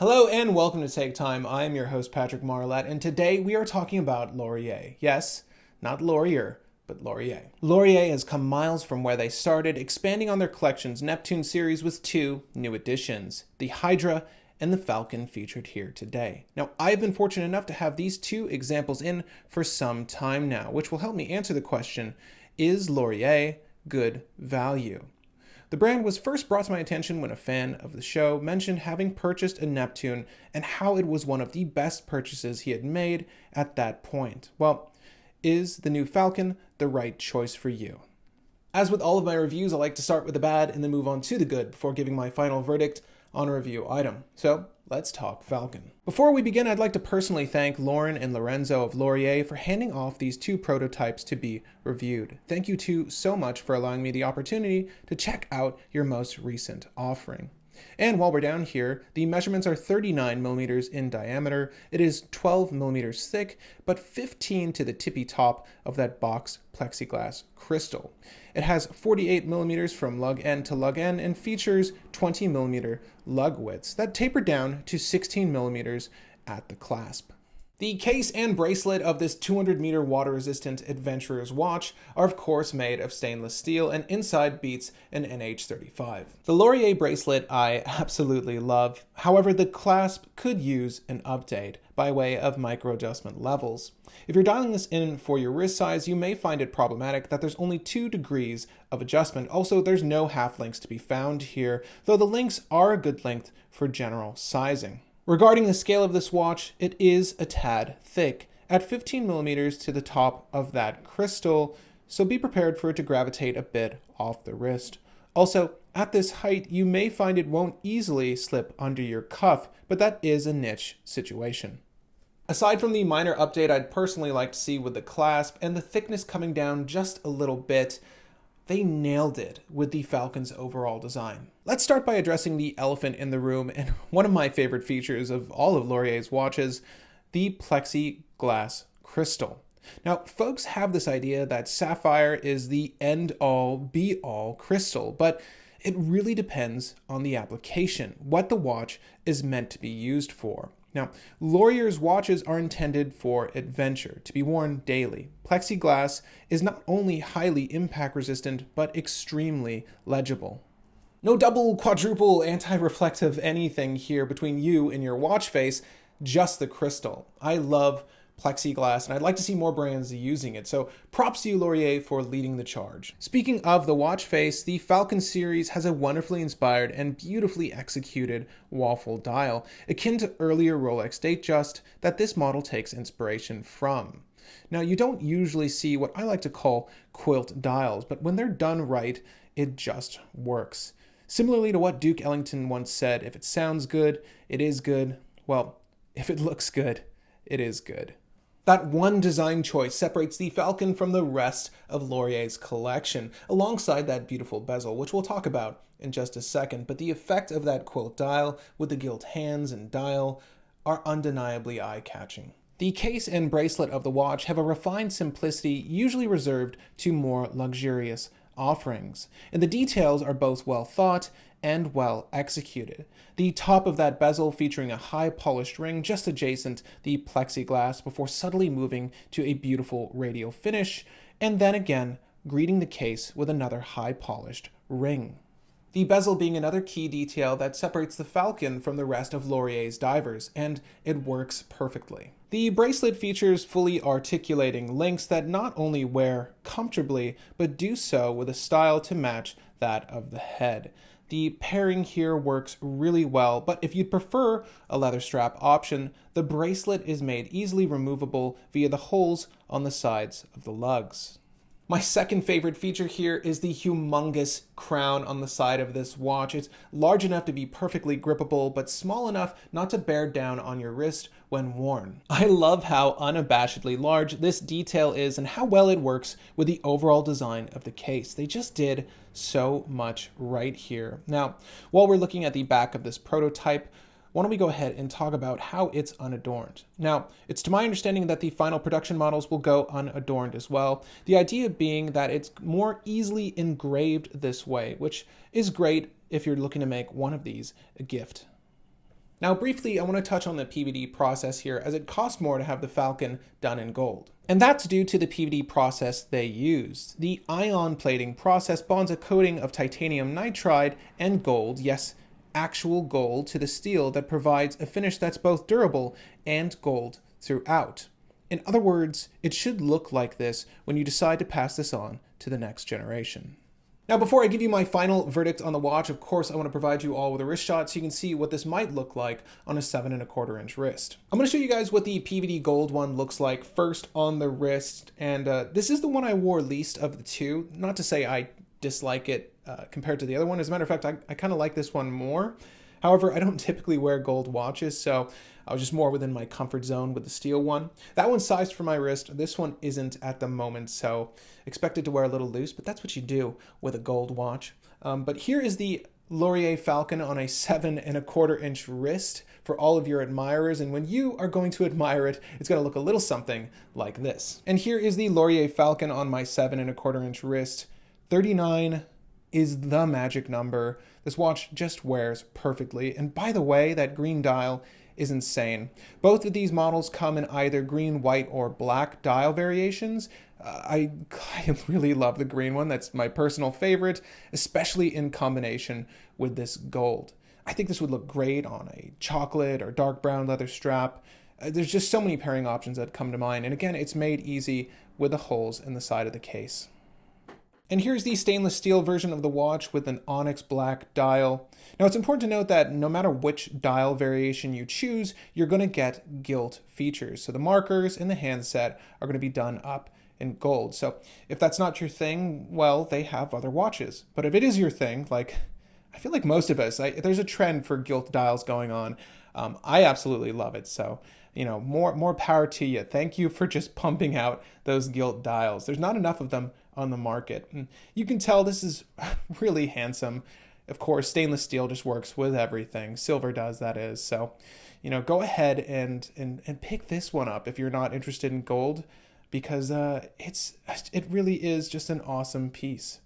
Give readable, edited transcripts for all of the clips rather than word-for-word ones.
Hello and welcome to Take Time. I am your host Patrick Marlatt, and today we are talking about Laurier. Yes, not Laurier, but Laurier. Laurier has come miles from where they started, expanding on their collection's Neptune series with two new additions, the Hydra and the Falcon, featured here today. Now, I've been fortunate enough to have these two examples in for some time now, which will help me answer the question, is Laurier good value? The brand was first brought to my attention when a fan of the show mentioned having purchased a Neptune and how it was one of the best purchases he had made at that point. Well, is the new Falcon the right choice for you? As with all of my reviews, I like to start with the bad and then move on to the good before giving my final verdict on a review item. So let's talk Falcon. Before we begin, I'd like to personally thank Lauren and Lorenzo of Laurier for handing off these two prototypes to be reviewed. Thank you two so much for allowing me the opportunity to check out your most recent offering. And while we're down here, the measurements are 39 millimeters in diameter. It is 12 millimeters thick, but 15 to the tippy top of that box plexiglass crystal. It has 48 millimeters from lug end to lug end and features 20 millimeter lug widths that taper down to 16 millimeters at the clasp. The case and bracelet of this 200-meter water-resistant adventurer's watch are of course made of stainless steel, and inside beats an NH35. The Laurier bracelet I absolutely love. However, the clasp could use an update by way of micro-adjustment levels. If you're dialing this in for your wrist size, you may find it problematic that there's only 2 degrees of adjustment. Also, there's no half links to be found here, though the links are a good length for general sizing. Regarding the scale of this watch, it is a tad thick, at 15 millimeters to the top of that crystal, so be prepared for it to gravitate a bit off the wrist. Also, at this height, you may find it won't easily slip under your cuff, but that is a niche situation. Aside from the minor update I'd personally like to see with the clasp and the thickness coming down just a little bit, they nailed it with the Falcon's overall design. Let's start by addressing the elephant in the room and one of my favorite features of all of Laurier's watches, the Plexiglass Crystal. Now, folks have this idea that sapphire is the end-all, be-all crystal, but it really depends on the application, what the watch is meant to be used for. Now, Laurier's watches are intended for adventure, to be worn daily. Plexiglass is not only highly impact resistant, but extremely legible. No double, quadruple, anti-reflective anything here between you and your watch face, just the crystal. I love plexiglass, and I'd like to see more brands using it, so props to you, Laurier, for leading the charge. Speaking of the watch face, the Falcon series has a wonderfully inspired and beautifully executed waffle dial, akin to earlier Rolex Datejust that this model takes inspiration from. Now, you don't usually see what I like to call quilt dials, but when they're done right, it just works. Similarly to what Duke Ellington once said, if it sounds good, it is good. Well, if it looks good, it is good. That one design choice separates the Falcon from the rest of Laurier's collection, alongside that beautiful bezel, which we'll talk about in just a second, but the effect of that quilt dial with the gilt hands and dial are undeniably eye-catching. The case and bracelet of the watch have a refined simplicity usually reserved to more luxurious offerings, and the details are both well thought and well executed. The top of that bezel featuring a high polished ring just adjacent the plexiglass before subtly moving to a beautiful radial finish, and then again greeting the case with another high polished ring. The bezel being another key detail that separates the Falcon from the rest of Laurier's divers, and it works perfectly. The bracelet features fully articulating links that not only wear comfortably, but do so with a style to match that of the head. The pairing here works really well, but if you'd prefer a leather strap option, the bracelet is made easily removable via the holes on the sides of the lugs. My second favorite feature here is the humongous crown on the side of this watch. It's large enough to be perfectly grippable, but small enough not to bear down on your wrist when worn. I love how unabashedly large this detail is and how well it works with the overall design of the case. They just did so much right here. Now, while we're looking at the back of this prototype, why don't we go ahead and talk about how it's unadorned. Now, it's to my understanding that the final production models will go unadorned as well. The idea being that it's more easily engraved this way, which is great if you're looking to make one of these a gift. Now, briefly, I want to touch on the PVD process here, as it costs more to have the Falcon done in gold. And that's due to the PVD process they use. The ion plating process bonds a coating of titanium nitride and gold, yes, actual gold, to the steel that provides a finish that's both durable and gold throughout. In other words, it should look like this when you decide to pass this on to the next generation. Now, before I give you my final verdict on the watch, of course, I want to provide you all with a wrist shot so you can see what this might look like on a 7¼ inch wrist. I'm going to show you guys what the PVD gold one looks like first on the wrist, and this is the one I wore least of the two. Not to say I dislike it compared to the other one. As a matter of fact, I kind of like this one more. However, I don't typically wear gold watches, so I was just more within my comfort zone with the steel one. That one's sized for my wrist. This one isn't at the moment, so expected to wear a little loose, but that's what you do with a gold watch. But here is the Laurier Falcon on a 7¼ inch wrist for all of your admirers, and when you are going to admire it, it's going to look a little something like this. And here is the Laurier Falcon on my 7¼ inch wrist. 39 is the magic number. This watch just wears perfectly. And by the way, that green dial is insane. Both of these models come in either green, white, or black dial variations. I really love the green one. That's my personal favorite, especially in combination with this gold. I think this would look great on a chocolate or dark brown leather strap. There's just so many pairing options that come to mind. And again, it's made easy with the holes in the side of the case. And here's the stainless steel version of the watch with an onyx black dial. Now, it's important to note that no matter which dial variation you choose, you're going to get gilt features. So the markers in the handset are going to be done up in gold. So if that's not your thing, well, they have other watches. But if it is your thing, like I feel like most of us, there's a trend for gilt dials going on. I absolutely love it. So, you know, more power to you. Thank you for just pumping out those gilt dials. There's not enough of them on the market. And you can tell this is really handsome. Of course, stainless steel just works with everything. Silver does, that is. So, you know, go ahead and pick this one up if you're not interested in gold, because it really is just an awesome piece.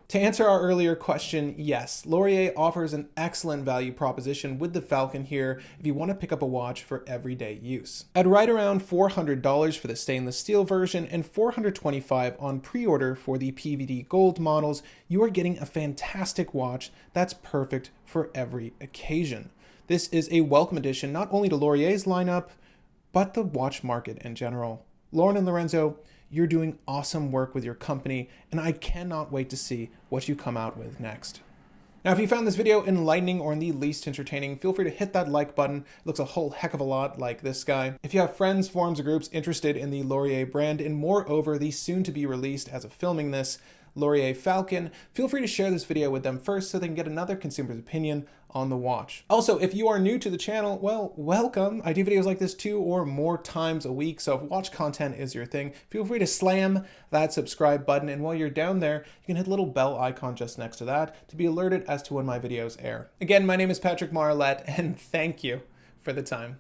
To answer our earlier question, yes, Laurier offers an excellent value proposition with the Falcon here if you want to pick up a watch for everyday use. At right around $400 for the stainless steel version and $425 on pre-order for the PVD gold models, you are getting a fantastic watch that's perfect for every occasion. This is a welcome addition not only to Laurier's lineup, but the watch market in general. Lauren and Lorenzo, you're doing awesome work with your company, and I cannot wait to see what you come out with next. Now, if you found this video enlightening or in the least entertaining, feel free to hit that like button. It looks a whole heck of a lot like this guy. If you have friends, forums, or groups interested in the Laurier brand, and moreover, the soon-to-be released as of filming this, Laurier Falcon, feel free to share this video with them first so they can get another consumer's opinion on the watch. Also, if you are new to the channel, well, welcome. I do videos like this 2 or more times a week, so if watch content is your thing, feel free to slam that subscribe button, and while you're down there, you can hit the little bell icon just next to that to be alerted as to when my videos air. Again, my name is Patrick Marlette, and thank you for the time.